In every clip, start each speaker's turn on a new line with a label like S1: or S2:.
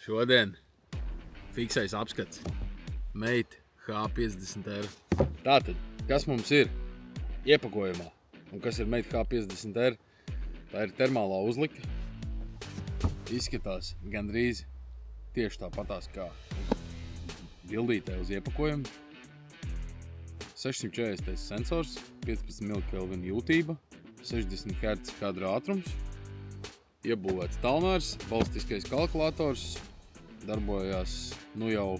S1: Šodien fiksais apskats. Mate H50R. Tātad, kas mums ir iepakojumā un kas ir Mate H50R? Tā ir termālā uzlika. Izskatās gandrīz tieši tāpatās kā bildītē uz iepakojumu. 640 sensors, 15 mK jūtība, 60 Hz kadra ātrums, iebūvēts talmērs, balistiskais kalkulators, darbojās nu jau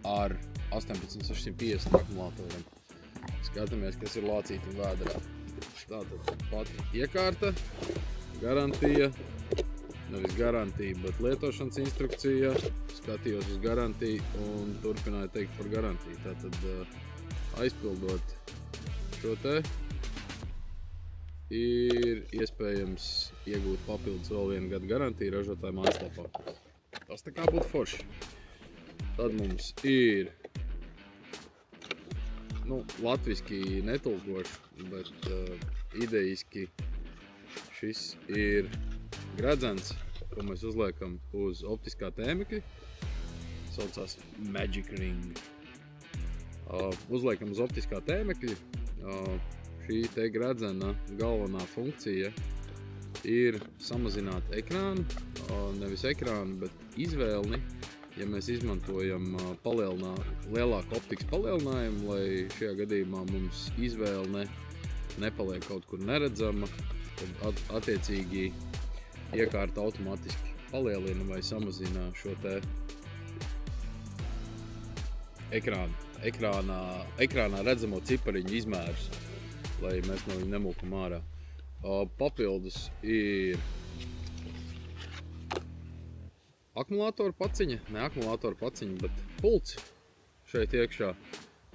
S1: ar 18650 akumulatoriem. Skatāmies, kas ir lācīti vēderā. Tātad pati iekārta, garantija, nevis garantija, bet lietošanas instrukcija. Skatījos uz garantiju un turpināju teikt par garantiju. Tātad aizpildot šo te ir iespējams iegūt papildus vēl 1 gadu garantiju ražotāja mājaslapā. Tas tā kā būtu forši. Tad mums ir, latviski netulkoši, bet idejiski šis ir gredzens, ko mēs uzliekam uz optiskā tēmekļa. Saucās Magic Ring. Uzliekam uz optiskā tēmekļa. Šī te gredzena galvenā funkcija ir samazināt ekrānu, nevis ekrānu, bet izvēlni, ja mēs izmantojam lielāku optikas palielinājumu, lai šajā gadījumā mums izvēle nepaliek kaut kur neredzama, tad attiecīgi iekārta automātiski palielina vai samazina šo te ekrānā redzamo cipariņu izmērus, lai mēs no viņa nemūkam ārā. Papildus ir akumulātora paciņa, ne akumulātora paciņa, bet pults šeit iekšā.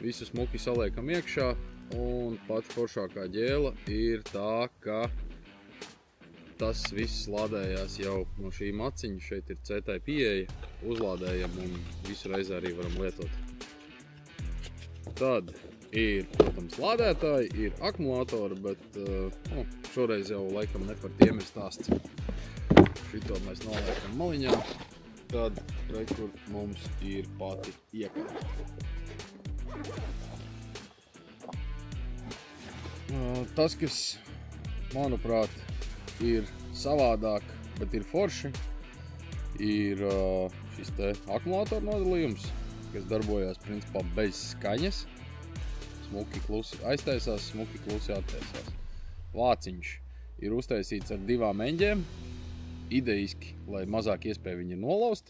S1: Visu smuki saliekam iekšā, un pati foršākā ģēla ir tā, ka tas viss lādējās jau no šī maciņa. Šeit ir CT pieeja, uzlādējam un visu reizi arī varam lietot. Tad ir, protams, lādētāji, ir akumulātori, bet šoreiz jau laikam ne par tiem ir stāsts. Šito mēs noliekam maliņā, tad kur mums ir pati iekārta. Tas, kas, manuprāt, ir savādāk, bet ir forši, ir šis te akumulātoru nodalījums, kas darbojās principā bez skaņas. Smuki klusi aiztaisās, smuki klusi attaisās. Vāciņš ir uztaisīts ar 2 eņģēm, idejiski, lai mazāk iespēja viņi nolauzt.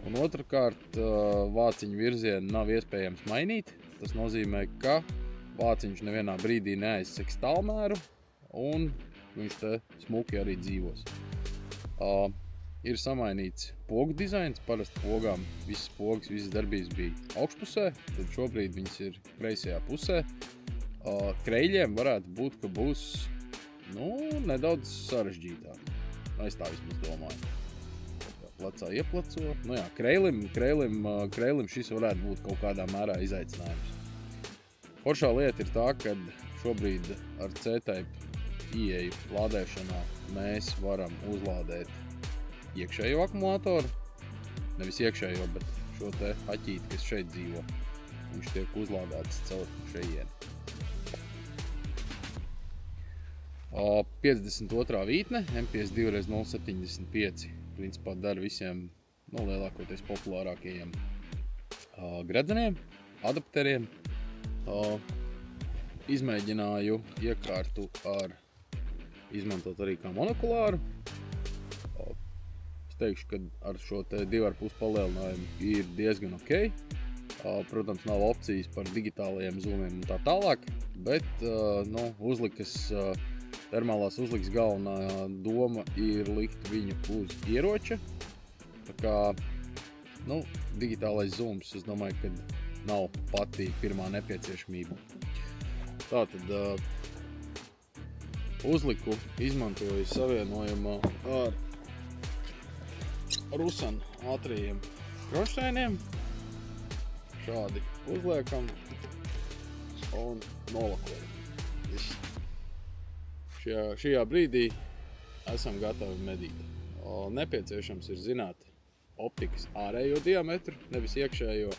S1: Un otrkārt, vāciņu virzienu nav iespējams mainīt. Tas nozīmē, ka vāciņš nevienā brīdī neaizseks talmēru, un viņš te smuki arī dzīvos. Ir samainīts pogu dizains, parasti pogām visas pogas, visas darbības bija augšpusē, tad šobrīd viņas ir kreisajā pusē. Kreļiem varētu būt, ka būs nedaudz sarežģītāk. Es tā vismaz domāju. Plecā ieplaco. Kreilim šis varētu būt kaut kādā mērā izaicinājums. Foršā lieta ir tā, ka šobrīd ar C-type ieeju lādēšanā mēs varam uzlādēt iekšējo akumulātoru, nevis iekšējo, bet šo te aķīti, kas šeit dzīvo. Viņš tiek uzlādēts caur šejieni. 52. vītne, M52x075, principā dara visiem lielākoties populārākajiem gredzeniem, adapteriem. Izmēģināju iekārtu izmantot arī kā monokulāru. Teikšu, ka ar šo te 2,5 palielinājumu ir diezgan ok. Protams, nav opcijas par digitālajiem zoomiem un tā tālāk, bet termālās uzlikas galvenā doma ir likt viņu uz ieroča. Tā kā, digitālais zooms, es domāju, ka nav pati pirmā nepieciešamība. Tātad uzliku izmantoju savienojumā ar Rusan ātrajiem kronšteiniem. Šādi uzliekam un nolakojam. Šajā brīdī esam gatavi medīt. nepieciešams ir zināt optikas ārējo diametru, nevis iekšējo.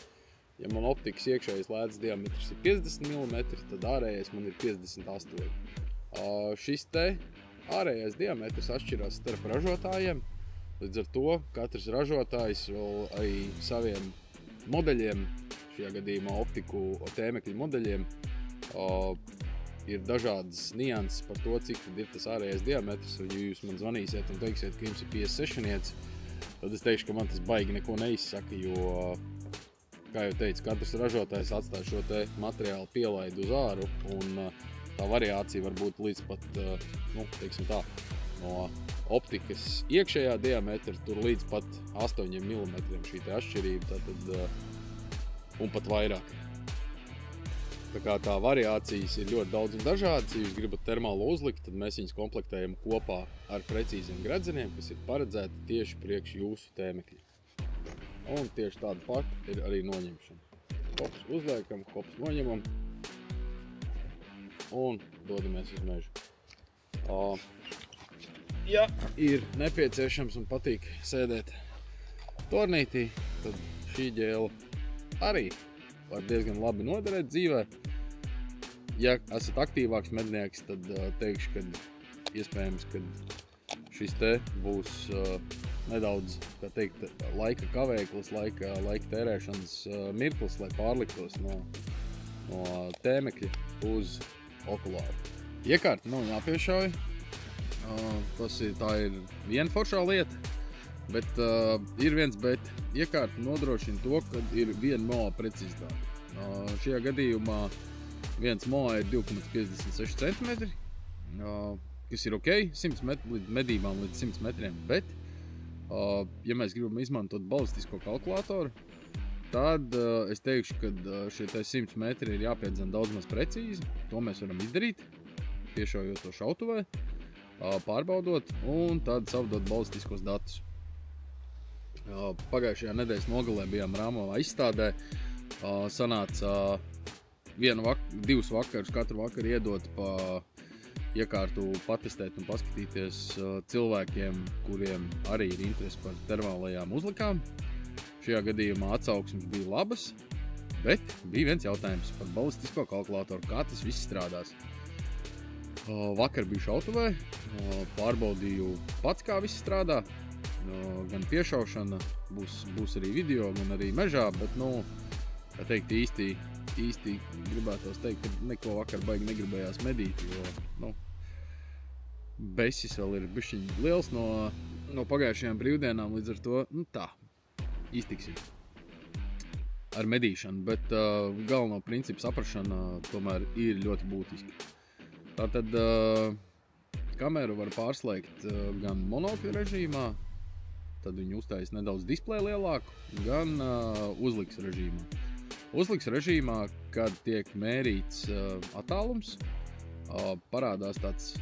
S1: Ja man optikas iekšējais lēdz diametrs ir 50 mm, tad ārējais man ir 58. Šis te ārējais diametrs atšķirās starp ražotājiem. Līdz ar to katrs ražotājs vēl arī saviem modeļiem, šajā gadījumā optiku tēmekļu modeļiem, ir dažādas nianses par to, cik tad ir tas ārējais diametrs. Ja jūs man zvanīsiet un teiksiet, ka jums ir 56 niec, tad es teikšu, ka man tas baigi neko neizsaka, jo, kā jau teicu, katrs ražotājs atstāja šo te materiālu pielaidu uz āru, un tā variācija var būt līdz pat, teiksim tā, no optikas iekšējā diametra tur līdz pat 8 mm šī te atšķirība, tātad, un pat vairāk. Tā kā tā variācijas ir ļoti daudz un dažādas, ja jūs gribat termālu uzlikt, tad mēs viņus komplektējam kopā ar precīziem gredzeniem, kas ir paredzēti tieši priekš jūsu tēmekļa. Un tieši tāda pati ir arī noņemšana. Kops uzliekam, kops noņemam un dodamies uz mežu. Ja ir nepieciešams un patīk sēdēt tornītī, tad šī ģēla arī var diezgan labi noderēt dzīvē. Ja esat aktīvāks mednieks, tad teikšu, ka iespējams, ka šis te būs nedaudz, kā teikt, laika kavēklis, laika tērēšanas mirklis, lai pārliktos no tēmekļa uz okulāru. Iekārta nav jāpiešauj. Tā ir viena foršā lieta, bet ir viens bet. Iekārta nodrošina to, ka ir viena moa precizitāte. Šajā gadījumā viens moa ir 2,56 cm, kas ir ok, 100 metri, medībām līdz 100 metriem, bet ja mēs gribam izmantot balistisko kalkulātoru, tad es teikšu, ka šie 100 metri ir jāpiedzena daudz maz precīzi. To mēs varam izdarīt, piešaujot to šautuvē, pārbaudot un tad savdot balistiskos datus. Pagājušajā nedēļas nogalē bijām Rāmovā izstādē. Sanāca divus vakarus, katru vakaru iedot pa iekārtu patestēt un paskatīties cilvēkiem, kuriem arī ir interesi par termālajām uzlikām. Šajā gadījumā atsauksmes bija labas, bet bija viens jautājums par balistisko kalkulātoru, kā tas viss strādās. Vakar biju šautuvē, pārbaudīju pats, kā viss strādā. Gan piešaušana, būs arī video, gan arī mežā, bet, kā teikt, īsti gribētos teikt, ka neko vakar baigi negribējās medīt, jo, besis vēl ir bišķiņ liels no pagājušajām brīvdienām, līdz ar to, tā, iztiksim ar medīšanu, bet galveno principu saprašana tomēr ir ļoti būtiska. Tātad kameru var pārslēgt gan monokļa režīmā, tad viņu uztais nedaudz displeju lielāku, gan uzliks režīmā. Uzliks režīmā, kad tiek mērīts attālums, parādās tāds,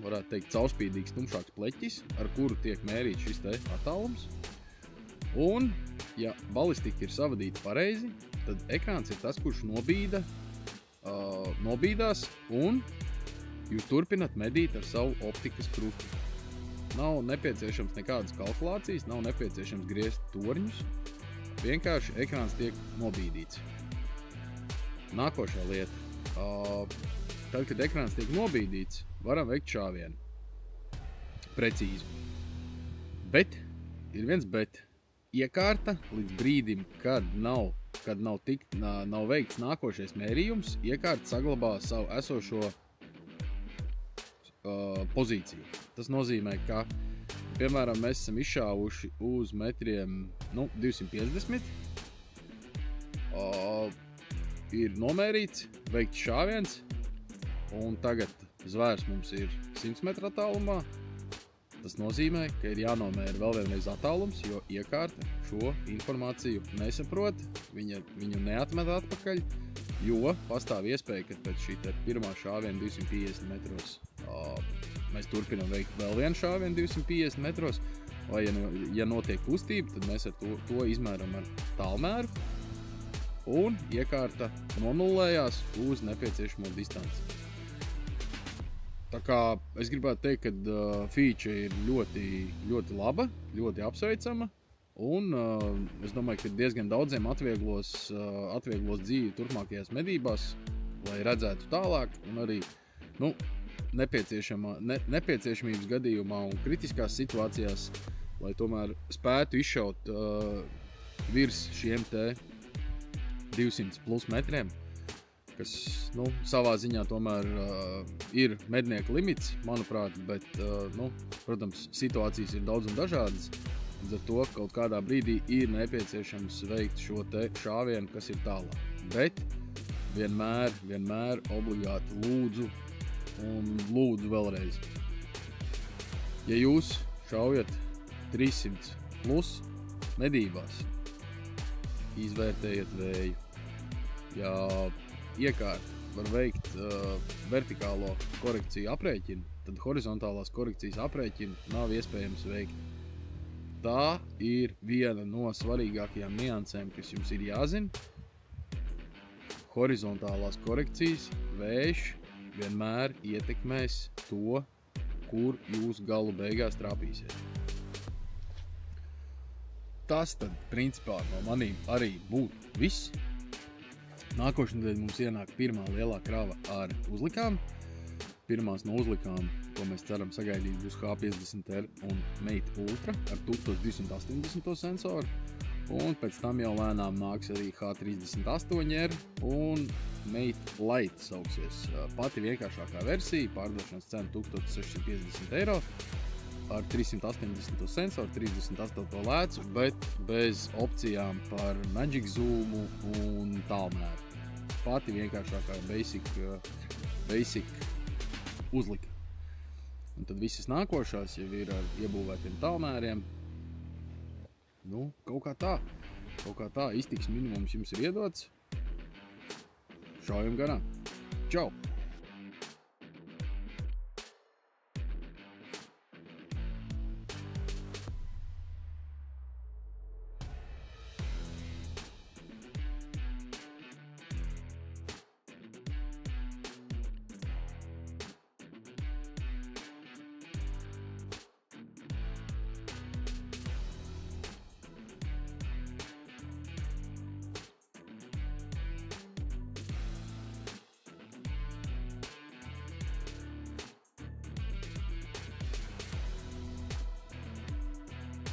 S1: varētu teikt, caurspīdīgs tumšāks pleķis, ar kuru tiek mērīts šis te attālums. Un, ja balistika ir savadīta pareizi, tad ekrāns ir tas, kurš nobīdās un jūs turpināt medīt ar savu optikas krustu. Nav nepieciešams nekādas kalkulācijas, nav nepieciešams griezt torņus, vienkārši ekrāns tiek nobīdīts. Nākošā lieta. Tad, kad ekrāns tiek nobīdīts, varam veikt šāvienu. Precīzi. Bet, ir viens bet. Iekārta līdz brīdim, kad nav veikts nākošais mērījums, iekārta saglabā savu esošo pozīciju. Tas nozīmē, ka, piemēram, mēs esam izšāvuši uz metriem 250, ir nomērīts, veikts šāviens, un tagad zvērs mums ir 100 metru attālumā. Tas nozīmē, ka ir jānomēra vēl vienreiz attālums, jo iekārta šo informāciju nesaprot, viņu neatmet atpakaļ, jo pastāv iespēja, ka pēc šī pirmā šāviena 250 metros mēs turpinām veikt vēl vienu šāvienu 250 metros, vai ja notiek kustība, tad mēs ar to izmēram ar tālmēru, un iekārta nonullējās uz nepieciešamo distanci. Tā kā es gribētu teikt, ka feature ir ļoti, ļoti laba, ļoti apsveicama. Un es domāju, ka diezgan daudziem atvieglos dzīvi turpmākajās medībās, lai redzētu tālāk un arī nepieciešamības gadījumā un kritiskās situācijās, lai tomēr spētu izšaut virs šiem te 200 plus metriem, kas savā ziņā tomēr ir mednieka limits, manuprāt, bet, protams, situācijas ir daudz un dažādas. Līdz ar to kaut kādā brīdī ir nepieciešams veikt šo te šāvienu, kas ir tālāk. Bet vienmēr obligāti lūdzu vēlreiz. Ja jūs šaujat 300 plus medībās, izvērtējiet vēju. Ja iekārt var veikt vertikālo korekciju aprēķinu, tad horizontālās korekcijas aprēķinu nav iespējams veikt. Tā ir viena no svarīgākajām niansēm, kas jums ir jāzina. Horizontālās korekcijas vējš vienmēr ietekmēs to, kur jūs galu beigās trāpīsiet. Tas tad, principā, no manīm arī būtu viss. Nākošnedēļ mums ienāk pirmā lielā krava ar uzlikām. Pirmās no uzlikām, ko mēs ceram sagaidīt, būs H50R un Mate Ultra ar 1280 sensoru. Un pēc tam jau lēnām nāks arī H38R un Mate Lite sauksies. Pati vienkāršākā versija, pārdošanas cena 1650 eiro ar 380 sensoru, 38 lēcu, bet bez opcijām par Magic Zoomu un tālmēru. Pati vienkāršākā basic uzlika. Un tad visas nākošās jau ir ar iebūvētiem tālmēriem. Kaut kā tā iztiks minimums jums ir iedots. Šaujam garām. Čau!